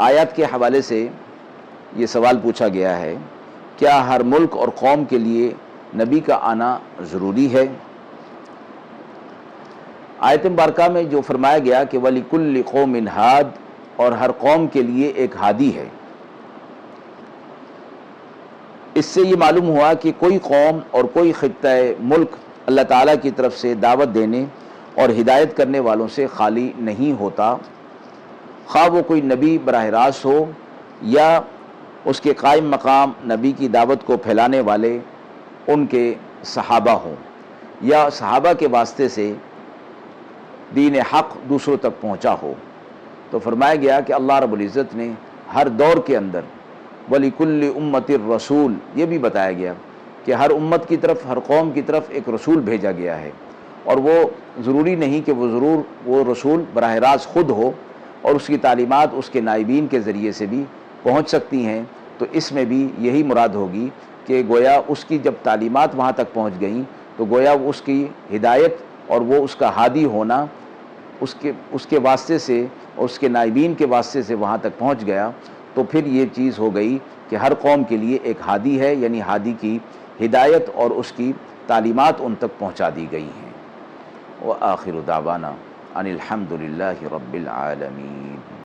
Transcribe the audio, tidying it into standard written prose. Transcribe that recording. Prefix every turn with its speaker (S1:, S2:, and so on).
S1: آیات کے حوالے سے یہ سوال پوچھا گیا ہے، کیا ہر ملک اور قوم کے لیے نبی کا آنا ضروری ہے؟ آیت مبارکہ میں جو فرمایا گیا کہ وَلِكُلِّ قَوْمٍ ہاد، اور ہر قوم کے لیے ایک ہادی ہے، اس سے یہ معلوم ہوا کہ کوئی قوم اور کوئی خطہ ملک اللہ تعالیٰ کی طرف سے دعوت دینے اور ہدایت کرنے والوں سے خالی نہیں ہوتا، خواہ وہ کوئی نبی براہ راست ہو یا اس کے قائم مقام نبی کی دعوت کو پھیلانے والے ان کے صحابہ ہوں، یا صحابہ کے واسطے سے دین حق دوسروں تک پہنچا ہو۔ تو فرمایا گیا کہ اللہ رب العزت نے ہر دور کے اندر وَلِكُلِّ أُمَّةٍ الرَّسُولِ، یہ بھی بتایا گیا کہ ہر امت کی طرف، ہر قوم کی طرف ایک رسول بھیجا گیا ہے، اور وہ ضروری نہیں کہ وہ رسول براہ راست خود ہو، اور اس کی تعلیمات اس کے نائبین کے ذریعے سے بھی پہنچ سکتی ہیں۔ تو اس میں بھی یہی مراد ہوگی کہ گویا اس کی جب تعلیمات وہاں تک پہنچ گئیں تو گویا اس کی ہدایت اور وہ اس کا ہادی ہونا اس کے واسطے سے اور اس کے نائبین کے واسطے سے وہاں تک پہنچ گیا، تو پھر یہ چیز ہو گئی کہ ہر قوم کے لیے ایک ہادی ہے، یعنی ہادی کی ہدایت اور اس کی تعلیمات ان تک پہنچا دی گئی ہیں۔ وآخر دعوانا ان الحمد للہ رب العالمین۔